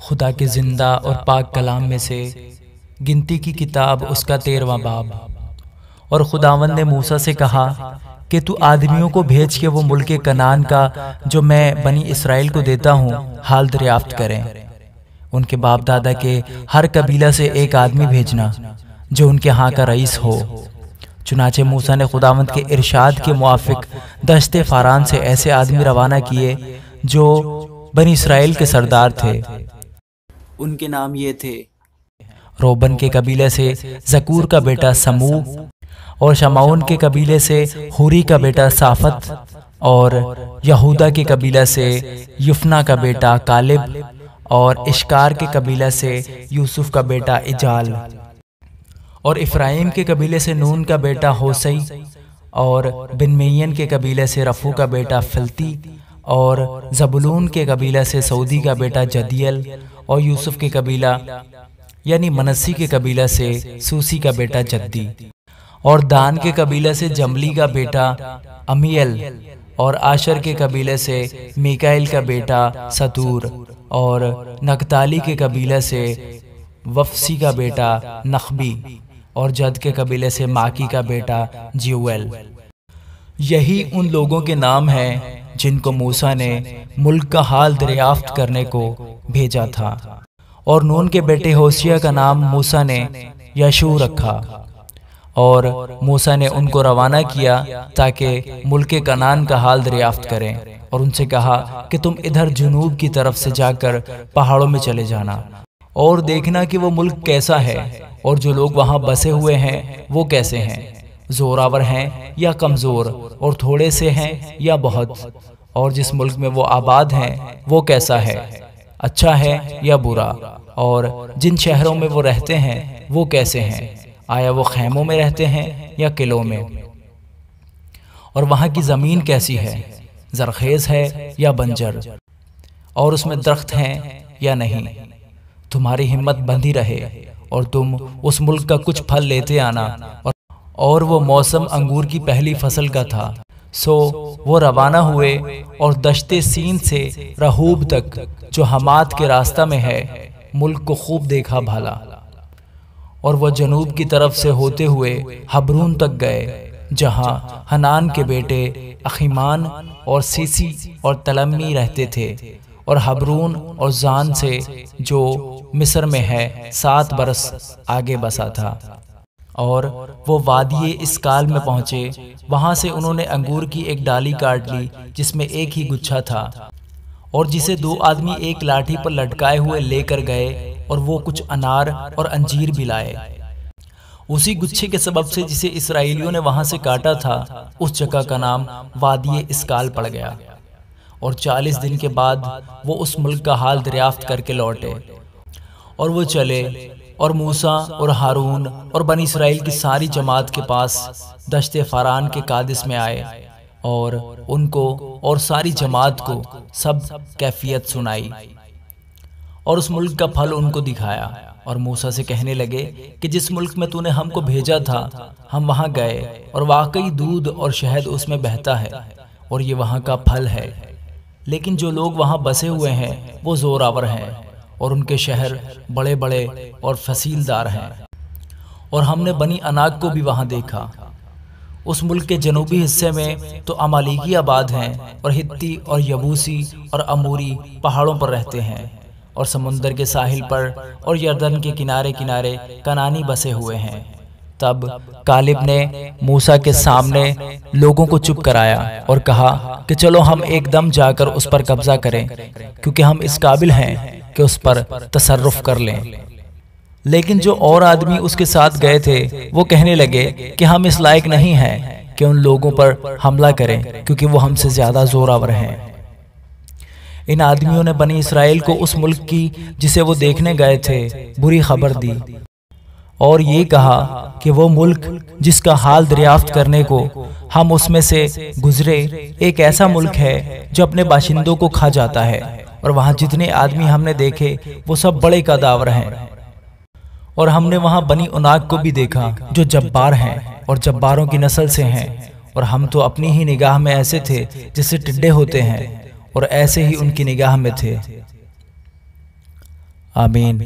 خدا کے زندہ اور پاک کلام میں سے گنتی کی کتاب اس کا 13واں باب۔ اور خداوند نے موسیٰ سے کہا کہ تو آدمیوں کو بھیج کے وہ ملک کنعان کا جو میں بنی اسرائیل کو دیتا ہوں حال دریافت کریں۔ ان کے باپ دادا کے ہر قبیلہ سے ایک آدمی بھیجنا جو ان کے ہاں کا رئیس ہو۔ چنانچہ موسیٰ نے خداوند کے ارشاد کے موافق دشت فاران سے ایسے آدمی روانہ کیے جو بنی اسرائیل کے سردار تھے۔ ان کے نام یہ تھے: روبن کے قبیلے سے زکور کا بیٹا سمو، اور شمعون کے قبیلے سے ہوری کا بیٹا صافت، اور یہودا کے قبیلہ سے یفنا کا بیٹا کالب، اور اشکار کے قبیلہ سے یوسف کا بیٹا اجال، اور افرائیم کے قبیلے سے نون کا بیٹا ہوسئی، اور بنمین کے قبیلے سے رفو کا بیٹا فلتی، اور زبولون کے قبیلہ سے سعودی کا بیٹا جدیل، اور یوسف کے قبیلہ یعنی منسی کے قبیلہ سے سوسی کا بیٹا جدی، اور دان کے قبیلہ سے جملی کا بیٹا امیل، اور آشر کے قبیلے سے میکائل کا بیٹا ستور، اور نگتالی کے قبیلہ سے وفسی کا بیٹا نخبی، اور جد کے قبیلے سے ماکی کا بیٹا جیویل۔ یہی ان لوگوں کے نام ہیں جن کو موسیٰ نے ملک کا حال دریافت کرنے کو بھیجا تھا۔ اور نون کے بیٹے ہوشیہ کا نام موسیٰ نے یشوع رکھا، اور موسیٰ نے ان کو روانہ کیا تاکہ ملک کنعان کا حال دریافت کریں، اور ان سے کہا کہ تم ادھر جنوب کی طرف سے جا کر پہاڑوں میں چلے جانا اور دیکھنا کہ وہ ملک کیسا ہے، اور جو لوگ وہاں بسے ہوئے ہیں وہ کیسے ہیں، زوراور ہیں یا کمزور، اور تھوڑے سے ہیں یا بہت، اور جس ملک میں وہ آباد ہیں وہ کیسا ہے، اچھا ہے یا برا، اور جن شہروں میں وہ رہتے ہیں وہ کیسے ہیں، آیا وہ خیموں میں رہتے ہیں یا قلعوں میں، اور وہاں کی زمین کیسی ہے، زرخیز ہے یا بنجر، اور اس میں درخت ہیں یا نہیں۔ تمہاری ہمت بندھی رہے اور تم اس ملک کا کچھ پھل لیتے آنا۔ اور وہ موسم انگور کی پہلی فصل کا تھا، سو وہ روانہ ہوئے اور دشت سین سے رہوب تک جو حمات کے راستہ میں ہے ملک کو خوب دیکھا بھالا، اور وہ جنوب کی طرف سے ہوتے ہوئے حبرون تک گئے جہاں حنان کے بیٹے اخیمان اور سیسی اور تلمی رہتے تھے، اور حبرون اور زان سے جو مصر میں ہے 7 برس آگے بسا تھا۔ اور وہ وادی اسکال میں پہنچے، وہاں سے انہوں نے انگور کی ایک ڈالی کاٹ لی جس میں ایک ہی گچھا تھا، اور جسے 2 آدمی ایک لاٹھی پر لٹکائے ہوئے لے کر گئے، اور وہ کچھ انار اور انجیر بھی لائے۔ اسی گچھے کے سبب سے جسے اسرائیلیوں نے وہاں سے کاٹا تھا اس جگہ کا نام وادی اسکال پڑ گیا۔ اور 40 دن کے بعد وہ اس ملک کا حال دریافت کر کے لوٹے، اور وہ چلے اور موسیٰ اور ہارون اور بنی اسرائیل کی ساری جماعت کے پاس دشت فاران کے قادس میں آئے، اور ان کو اور ساری جماعت کو سب کیفیت سنائی، اور اس ملک کا پھل ان کو دکھایا۔ اور موسیٰ سے کہنے لگے کہ جس ملک میں تو نے ہم کو بھیجا تھا ہم وہاں گئے، اور واقعی دودھ اور شہد اس میں بہتا ہے، اور یہ وہاں کا پھل ہے، لیکن جو لوگ وہاں بسے ہوئے ہیں وہ زوراور ہیں، اور ان کے شہر بڑے بڑے اور فصیلدار ہیں۔ اور ہم نے بنی عناق کو بھی وہاں دیکھا۔ اس ملک کے جنوبی حصے میں تو عمالیکی آباد ہیں، اور ہتی اور یبوسی اور اموری پہاڑوں پر رہتے ہیں، اور سمندر کے ساحل پر اور یردن کے کنارے کنارے کنعانی بسے ہوئے ہیں۔ تب کالب نے موسیٰ کے سامنے لوگوں کو چپ کرایا اور کہا کہ چلو ہم ایک دم جا کر اس پر قبضہ کریں، کیونکہ ہم اس قابل ہیں کہ اس پر تصرف کر لیں۔ لیکن جو اور آدمی اس کے ساتھ گئے تھے وہ کہنے لگے کہ ہم اس لائق نہیں ہیں کہ ان لوگوں پر حملہ کریں، کیونکہ وہ ہم سے زیادہ زوراور ہیں۔ ان آدمیوں نے بنی اسرائیل کو اس ملک کی جسے وہ دیکھنے گئے تھے بری خبر دی، اور یہ کہا کہ وہ ملک جس کا حال دریافت کرنے کو ہم اس میں سے گزرے ایک ایسا ملک ہے جو اپنے باشندوں کو کھا جاتا ہے، اور وہاں جتنے آدمی ہم نے دیکھے وہ سب بڑے قداور ہیں۔ اور ہم نے وہاں بنی عناق کو بھی دیکھا جو جبار ہیں اور جباروں کی نسل سے ہیں، اور ہم تو اپنی ہی نگاہ میں ایسے تھے جیسے ٹڈے ہوتے ہیں، اور ایسے ہی ان کی نگاہ میں تھے۔ آمین۔